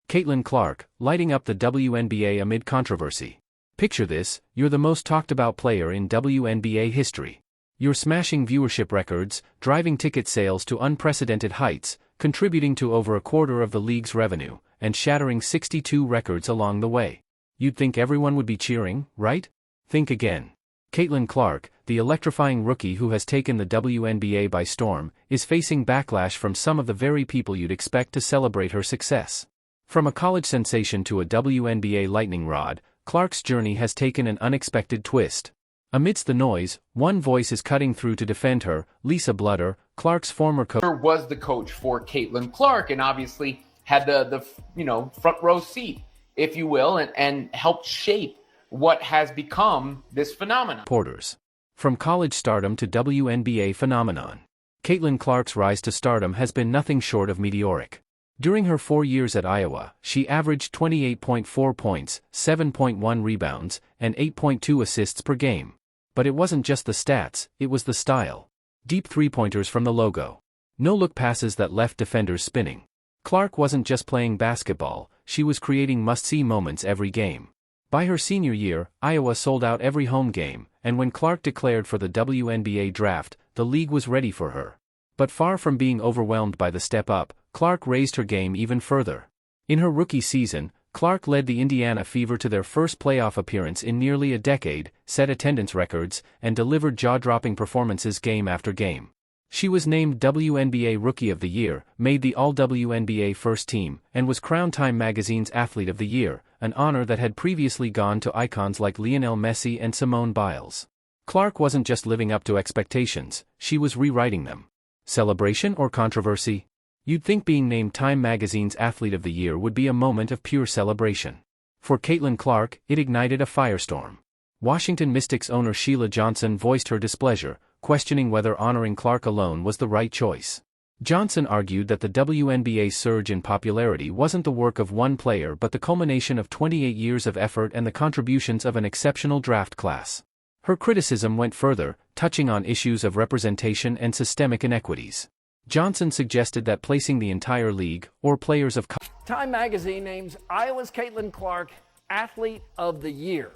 Caitlin Clark, lighting up the WNBA amid controversy. Picture this, you're the most talked about player in WNBA history. You're smashing viewership records, driving ticket sales to unprecedented heights, contributing to over a quarter of the league's revenue, and shattering 62 records along the way. You'd think everyone would be cheering, right? Think again. Caitlin Clark, the electrifying rookie who has taken the WNBA by storm, is facing backlash from some of the very people you'd expect to celebrate her success. From a college sensation to a WNBA lightning rod, Clark's journey has taken an unexpected twist. Amidst the noise, one voice is cutting through to defend her. Lisa Bluder, Clark's former coach, was the coach for Caitlin Clark and obviously had the front row seat, if you will, and helped shape what has become this phenomenon. Reporters. From college stardom to WNBA phenomenon, Caitlin Clark's rise to stardom has been nothing short of meteoric. During her 4 years at Iowa, she averaged 28.4 points, 7.1 rebounds, and 8.2 assists per game. But it wasn't just the stats, it was the style. Deep three-pointers from the logo. No-look passes that left defenders spinning. Clark wasn't just playing basketball, she was creating must-see moments every game. By her senior year, Iowa sold out every home game, and when Clark declared for the WNBA draft, the league was ready for her. But far from being overwhelmed by the step-up, Clark raised her game even further. In her rookie season, Clark led the Indiana Fever to their first playoff appearance in nearly a decade, set attendance records, and delivered jaw-dropping performances game after game. She was named WNBA Rookie of the Year, made the All-WNBA First Team, and was crowned Time Magazine's Athlete of the Year, an honor that had previously gone to icons like Lionel Messi and Simone Biles. Clark wasn't just living up to expectations, she was rewriting them. Celebration or controversy? You'd think being named Time Magazine's Athlete of the Year would be a moment of pure celebration. For Caitlin Clark, it ignited a firestorm. Washington Mystics owner Sheila Johnson voiced her displeasure, questioning whether honoring Clark alone was the right choice. Johnson argued that the WNBA's surge in popularity wasn't the work of one player but the culmination of 28 years of effort and the contributions of an exceptional draft class. Her criticism went further, touching on issues of representation and systemic inequities. Johnson suggested that placing the entire league, or players of Time Magazine names Iowa's Caitlin Clark Athlete of the Year.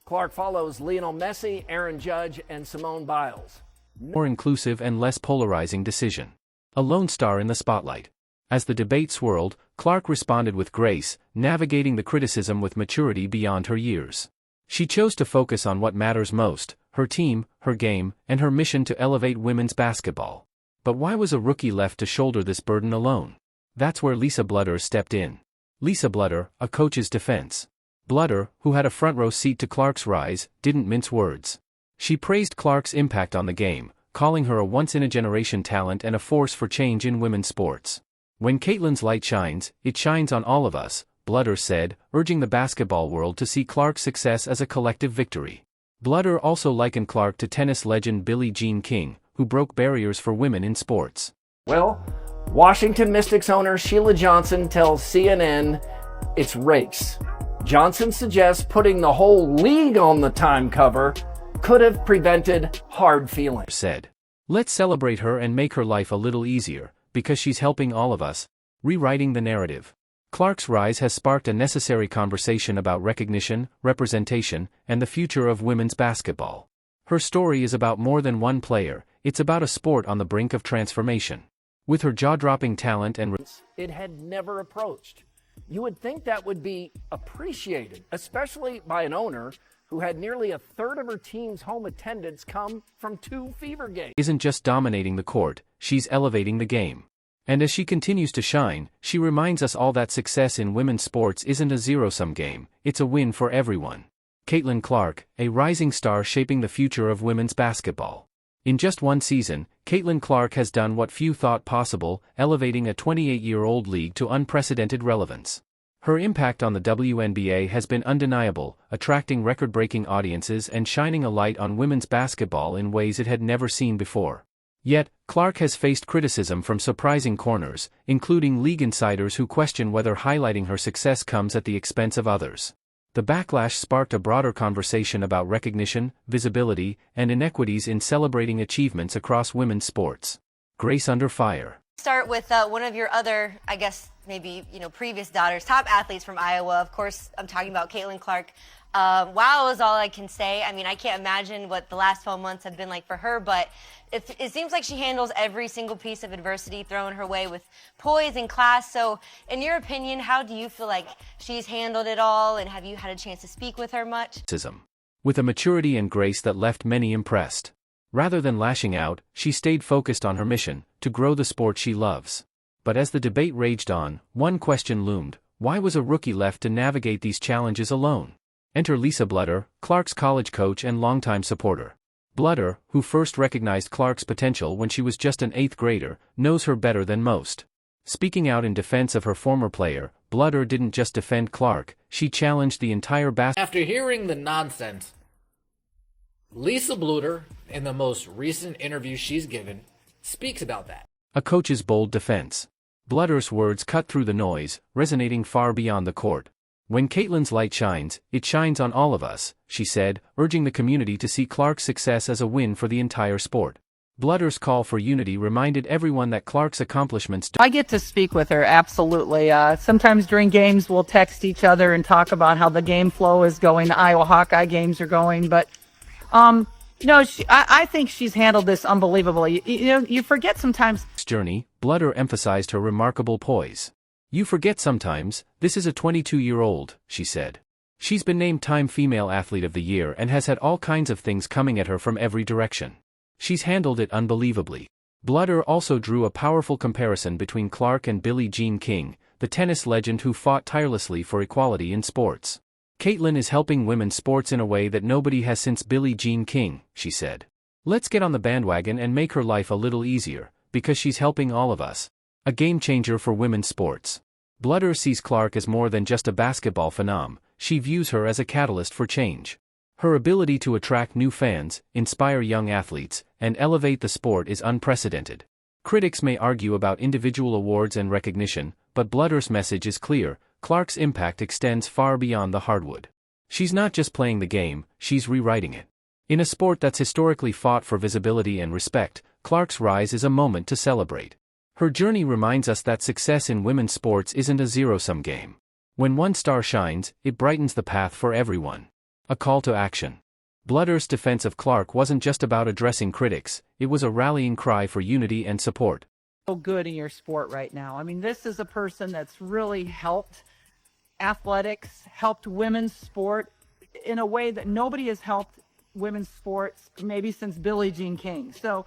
Clark follows Lionel Messi, Aaron Judge, and Simone Biles. More inclusive and less polarizing decision. A lone star in the spotlight. As the debate swirled, Clark responded with grace, navigating the criticism with maturity beyond her years. She chose to focus on what matters most, her team, her game, and her mission to elevate women's basketball. But why was a rookie left to shoulder this burden alone? That's where Lisa Bluder stepped in. Lisa Bluder, a coach's defense. Bluder, who had a front-row seat to Clark's rise, didn't mince words. She praised Clark's impact on the game, calling her a once-in-a-generation talent and a force for change in women's sports. When Caitlin's light shines, it shines on all of us, Bluder said, urging the basketball world to see Clark's success as a collective victory. Bluder also likened Clark to tennis legend Billie Jean King, who broke barriers for women in sports. Well, Washington Mystics owner Sheila Johnson tells CNN it's race. Johnson suggests putting the whole league on the Time cover could have prevented hard feelings. Said, let's celebrate her and make her life a little easier, because she's helping all of us. Rewriting the narrative. Clark's rise has sparked a necessary conversation about recognition, representation, and the future of women's basketball. Her story is about more than one player, it's about a sport on the brink of transformation. With her jaw-dropping talent and it had never approached. You would think that would be appreciated, especially by an owner who had nearly a third of her team's home attendance come from 2 Fever games. Isn't just dominating the court, she's elevating the game. And as she continues to shine, she reminds us all that success in women's sports isn't a zero-sum game, it's a win for everyone. Caitlin Clark, a rising star shaping the future of women's basketball. In just one season, Caitlin Clark has done what few thought possible, elevating a 28-year-old league to unprecedented relevance. Her impact on the WNBA has been undeniable, attracting record-breaking audiences and shining a light on women's basketball in ways it had never seen before. Yet, Clark has faced criticism from surprising corners, including league insiders who question whether highlighting her success comes at the expense of others. The backlash sparked a broader conversation about recognition, visibility, and inequities in celebrating achievements across women's sports. Grace under fire. Start with one of your other, I guess, maybe, previous daughters, top athletes from Iowa. Of course, I'm talking about Caitlin Clark. Wow is all I can say. I mean, I can't imagine what the last 12 months have been like for her, but it seems like she handles every single piece of adversity thrown her way with poise and class. So, in your opinion, how do you feel like she's handled it all, and have you had a chance to speak with her much? With a maturity and grace that left many impressed. Rather than lashing out, she stayed focused on her mission, to grow the sport she loves. But as the debate raged on, one question loomed: why was a rookie left to navigate these challenges alone? Enter Lisa Bluder, Clark's college coach and longtime supporter. Bluder, who first recognized Clark's potential when she was just an 8th grader, knows her better than most. Speaking out in defense of her former player, Bluder didn't just defend Clark, she challenged the entire After hearing the nonsense, Lisa Bluder, in the most recent interview she's given, speaks about that. A coach's bold defense. Bluder's words cut through the noise, resonating far beyond the court. When Caitlin's light shines, it shines on all of us, she said, urging the community to see Clark's success as a win for the entire sport. Bluder's call for unity reminded everyone that Clark's accomplishments... I get to speak with her, absolutely. Sometimes during games we'll text each other and talk about how the game flow is going, the Iowa Hawkeye games are going, but I think she's handled this unbelievably. You forget sometimes... Journey, Bluder emphasized her remarkable poise. You forget sometimes, this is a 22-year-old, she said. She's been named Time Female Athlete of the Year and has had all kinds of things coming at her from every direction. She's handled it unbelievably. Bluder also drew a powerful comparison between Clark and Billie Jean King, the tennis legend who fought tirelessly for equality in sports. Caitlin is helping women's sports in a way that nobody has since Billie Jean King, she said. Let's get on the bandwagon and make her life a little easier, because she's helping all of us. A game changer for women's sports. Bluder sees Clark as more than just a basketball phenom, she views her as a catalyst for change. Her ability to attract new fans, inspire young athletes, and elevate the sport is unprecedented. Critics may argue about individual awards and recognition, but Bluder's message is clear: Clark's impact extends far beyond the hardwood. She's not just playing the game, she's rewriting it. In a sport that's historically fought for visibility and respect, Clark's rise is a moment to celebrate. Her journey reminds us that success in women's sports isn't a zero-sum game. When one star shines, it brightens the path for everyone. A call to action. Bluder's defense of Clark wasn't just about addressing critics, it was a rallying cry for unity and support. So good in your sport right now. I mean, this is a person that's really helped athletics, helped women's sport in a way that nobody has helped women's sports maybe since Billie Jean King. So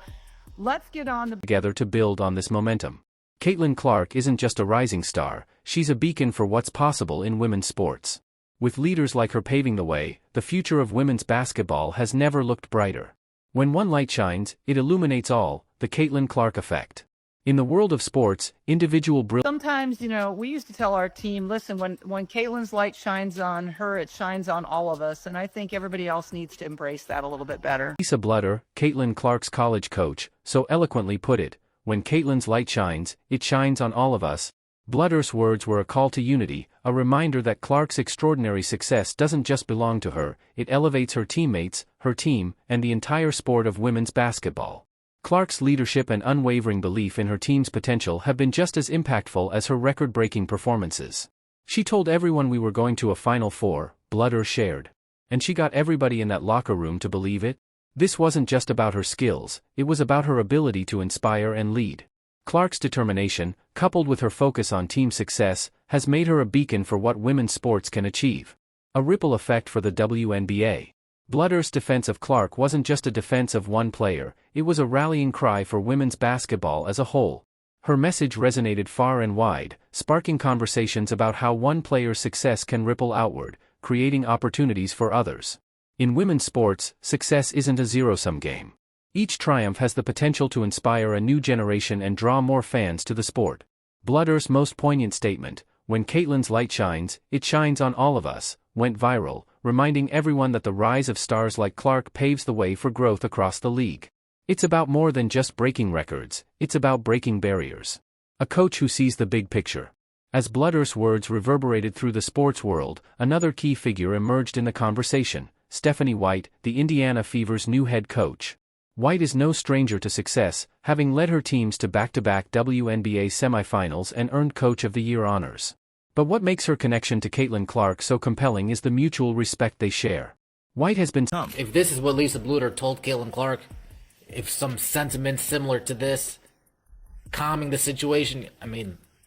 let's get on together to build on this momentum. Caitlin Clark isn't just a rising star, she's a beacon for what's possible in women's sports. With leaders like her paving the way, the future of women's basketball has never looked brighter. When one light shines, it illuminates all, the Caitlin Clark effect. In the world of sports, individual brilliance... Sometimes, we used to tell our team, listen, when Caitlin's light shines on her, it shines on all of us, and I think everybody else needs to embrace that a little bit better. Lisa Bluder, Caitlin Clark's college coach, so eloquently put it: when Caitlin's light shines, it shines on all of us. Bluder's words were a call to unity, a reminder that Clark's extraordinary success doesn't just belong to her, it elevates her teammates, her team, and the entire sport of women's basketball. Clark's leadership and unwavering belief in her team's potential have been just as impactful as her record-breaking performances. She told everyone we were going to a Final Four, Bluder shared. And she got everybody in that locker room to believe it. This wasn't just about her skills, it was about her ability to inspire and lead. Clark's determination, coupled with her focus on team success, has made her a beacon for what women's sports can achieve. A ripple effect for the WNBA. Bluder's defense of Clark wasn't just a defense of one player, it was a rallying cry for women's basketball as a whole. Her message resonated far and wide, sparking conversations about how one player's success can ripple outward, creating opportunities for others. In women's sports, success isn't a zero-sum game. Each triumph has the potential to inspire a new generation and draw more fans to the sport. Bluder's most poignant statement, "When Caitlin's light shines, it shines on all of us," went viral, reminding everyone that the rise of stars like Clark paves the way for growth across the league. It's about more than just breaking records, it's about breaking barriers. A coach who sees the big picture. As Bluder's words reverberated through the sports world, another key figure emerged in the conversation: Stephanie White, the Indiana Fever's new head coach. White is no stranger to success, having led her teams to back-to-back WNBA semifinals and earned Coach of the Year honors. But what makes her connection to Caitlin Clark so compelling is the mutual respect they share. White has been If this is what Lisa Bluder told Caitlin Clark, if some sentiment similar to this, calming the situation,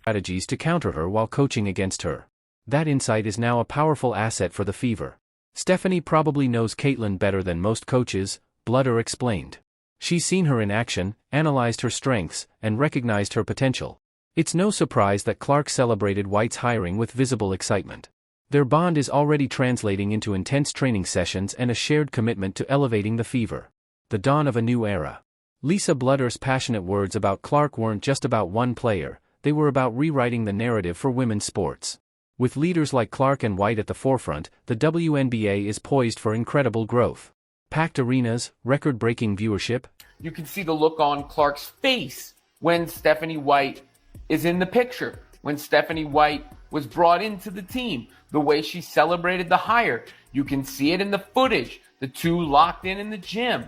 strategies to counter her while coaching against her. That insight is now a powerful asset for the Fever. Stephanie probably knows Caitlin better than most coaches, Bluder explained. She's seen her in action, analyzed her strengths, and recognized her potential. It's no surprise that Clark celebrated White's hiring with visible excitement. Their bond is already translating into intense training sessions and a shared commitment to elevating the Fever. The dawn of a new era. Lisa Bluder's passionate words about Clark weren't just about one player, they were about rewriting the narrative for women's sports. With leaders like Clark and White at the forefront, the WNBA is poised for incredible growth. Packed arenas, record-breaking viewership. You can see the look on Clark's face when Stephanie White is in the picture, when Stephanie White was brought into the team, the way she celebrated the hire. You can see it in the footage, the two locked in the gym.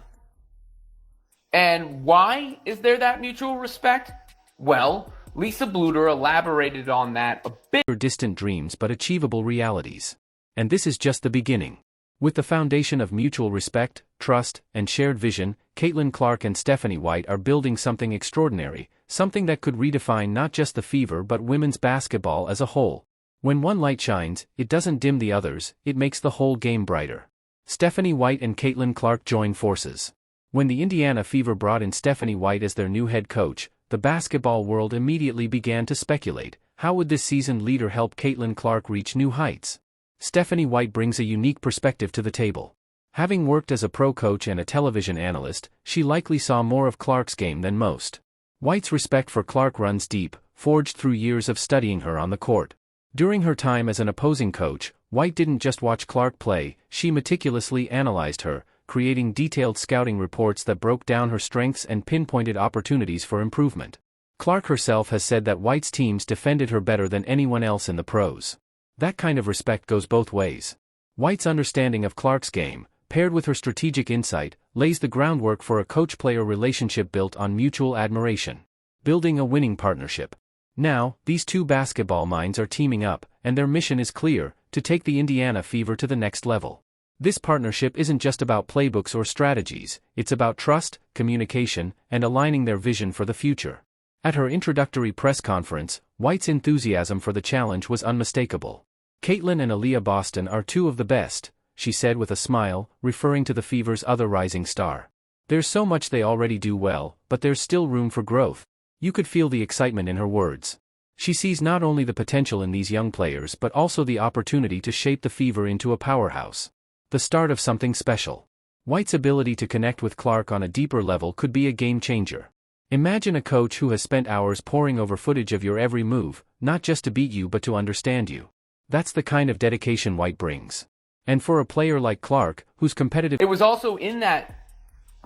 And why is there that mutual respect? Well, Lisa Bluder elaborated on that a bit. Distant dreams but achievable realities. And this is just the beginning. With the foundation of mutual respect, trust, and shared vision, Caitlin Clark and Stephanie White are building something extraordinary, something that could redefine not just the Fever but women's basketball as a whole. When one light shines, it doesn't dim the others, it makes the whole game brighter. Stephanie White and Caitlin Clark join forces. When the Indiana Fever brought in Stephanie White as their new head coach, the basketball world immediately began to speculate, how would this seasoned leader help Caitlin Clark reach new heights? Stephanie White brings a unique perspective to the table. Having worked as a pro coach and a television analyst, she likely saw more of Clark's game than most. White's respect for Clark runs deep, forged through years of studying her on the court. During her time as an opposing coach, White didn't just watch Clark play, she meticulously analyzed her, creating detailed scouting reports that broke down her strengths and pinpointed opportunities for improvement. Clark herself has said that White's teams defended her better than anyone else in the pros. That kind of respect goes both ways. White's understanding of Clark's game, paired with her strategic insight, lays the groundwork for a coach-player relationship built on mutual admiration. Building a winning partnership. Now, these two basketball minds are teaming up, and their mission is clear, to take the Indiana Fever to the next level. This partnership isn't just about playbooks or strategies, it's about trust, communication, and aligning their vision for the future. At her introductory press conference, White's enthusiasm for the challenge was unmistakable. Caitlin and Aaliyah Boston are two of the best, she said with a smile, referring to the Fever's other rising star. There's so much they already do well, but there's still room for growth. You could feel the excitement in her words. She sees not only the potential in these young players but also the opportunity to shape the Fever into a powerhouse. The start of something special. White's ability to connect with Clark on a deeper level could be a game changer. Imagine a coach who has spent hours poring over footage of your every move, not just to beat you but to understand you. That's the kind of dedication White brings. And for a player like Clark, who's competitive... It was also in that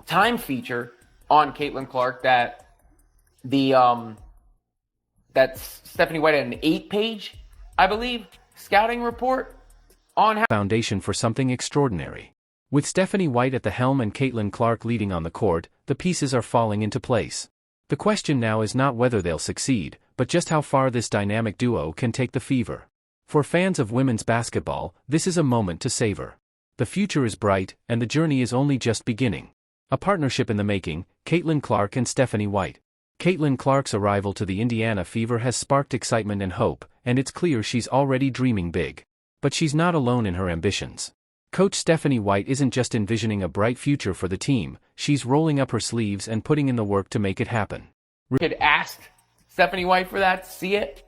time feature on Caitlin Clark that that Stephanie White had an 8-page, I believe, scouting report on how... Foundation for something extraordinary. With Stephanie White at the helm and Caitlin Clark leading on the court, the pieces are falling into place. The question now is not whether they'll succeed, but just how far this dynamic duo can take the Fever. For fans of women's basketball, this is a moment to savor. The future is bright, and the journey is only just beginning. A partnership in the making, Caitlin Clark and Stephanie White. Caitlin Clark's arrival to the Indiana Fever has sparked excitement and hope, and it's clear she's already dreaming big. But she's not alone in her ambitions. Coach Stephanie White isn't just envisioning a bright future for the team, she's rolling up her sleeves and putting in the work to make it happen. You could ask Stephanie White for that, see it.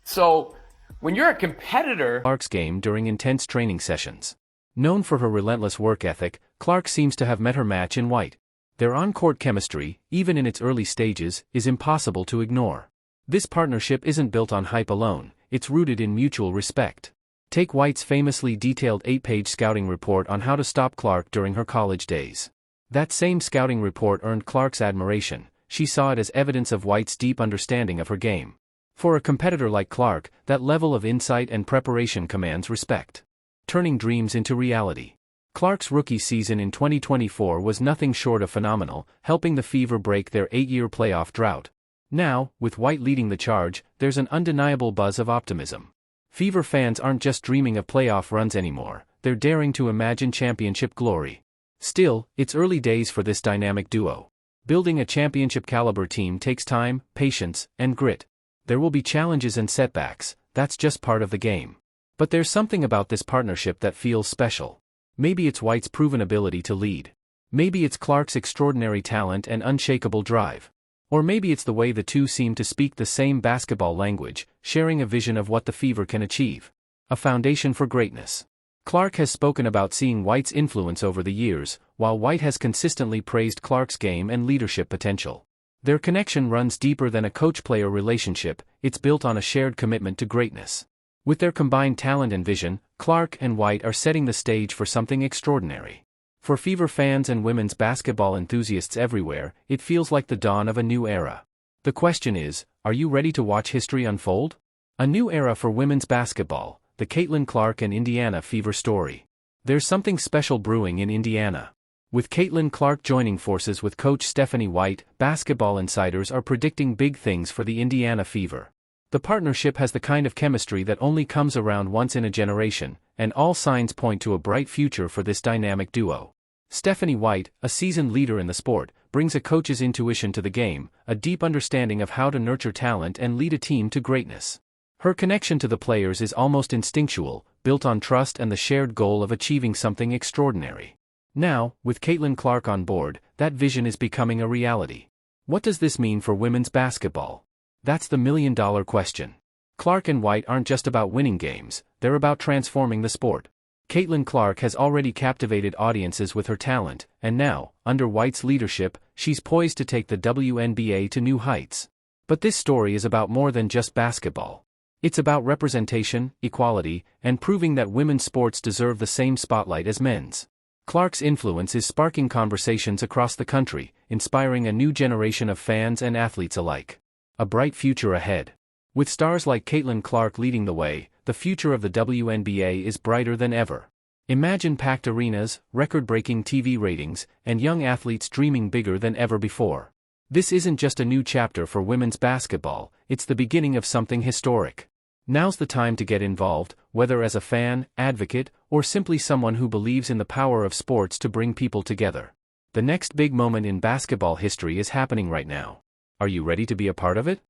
So, when you're a competitor... Clark's game during intense training sessions. Known for her relentless work ethic, Clark seems to have met her match in White. Their on-court chemistry, even in its early stages, is impossible to ignore. This partnership isn't built on hype alone, it's rooted in mutual respect. Take White's famously detailed 8-page scouting report on how to stop Clark during her college days. That same scouting report earned Clark's admiration. She saw it as evidence of White's deep understanding of her game. For a competitor like Clark, that level of insight and preparation commands respect. Turning dreams into reality. Clark's rookie season in 2024 was nothing short of phenomenal, helping the Fever break their 8-year playoff drought. Now, with White leading the charge, there's an undeniable buzz of optimism. Fever fans aren't just dreaming of playoff runs anymore, they're daring to imagine championship glory. Still, it's early days for this dynamic duo. Building a championship-caliber team takes time, patience, and grit. There will be challenges and setbacks, that's just part of the game. But there's something about this partnership that feels special. Maybe it's White's proven ability to lead. Maybe it's Clark's extraordinary talent and unshakable drive. Or maybe it's the way the two seem to speak the same basketball language, sharing a vision of what the Fever can achieve. A foundation for greatness. Clark has spoken about seeing White's influence over the years, while White has consistently praised Clark's game and leadership potential. Their connection runs deeper than a coach-player relationship, it's built on a shared commitment to greatness. With their combined talent and vision, Clark and White are setting the stage for something extraordinary. For Fever fans and women's basketball enthusiasts everywhere, it feels like the dawn of a new era. The question is, are you ready to watch history unfold? A new era for women's basketball, the Caitlin Clark and Indiana Fever story. There's something special brewing in Indiana. With Caitlin Clark joining forces with coach Stephanie White, basketball insiders are predicting big things for the Indiana Fever. The partnership has the kind of chemistry that only comes around once in a generation, and all signs point to a bright future for this dynamic duo. Stephanie White, a seasoned leader in the sport, brings a coach's intuition to the game, a deep understanding of how to nurture talent and lead a team to greatness. Her connection to the players is almost instinctual, built on trust and the shared goal of achieving something extraordinary. Now, with Caitlin Clark on board, that vision is becoming a reality. What does this mean for women's basketball? That's the million-dollar question. Clark and White aren't just about winning games, they're about transforming the sport. Caitlin Clark has already captivated audiences with her talent, and now, under White's leadership, she's poised to take the WNBA to new heights. But this story is about more than just basketball. It's about representation, equality, and proving that women's sports deserve the same spotlight as men's. Clark's influence is sparking conversations across the country, inspiring a new generation of fans and athletes alike. A bright future ahead. With stars like Caitlin Clark leading the way, the future of the WNBA is brighter than ever. Imagine packed arenas, record-breaking TV ratings, and young athletes dreaming bigger than ever before. This isn't just a new chapter for women's basketball, it's the beginning of something historic. Now's the time to get involved, whether as a fan, advocate, or simply someone who believes in the power of sports to bring people together. The next big moment in basketball history is happening right now. Are you ready to be a part of it?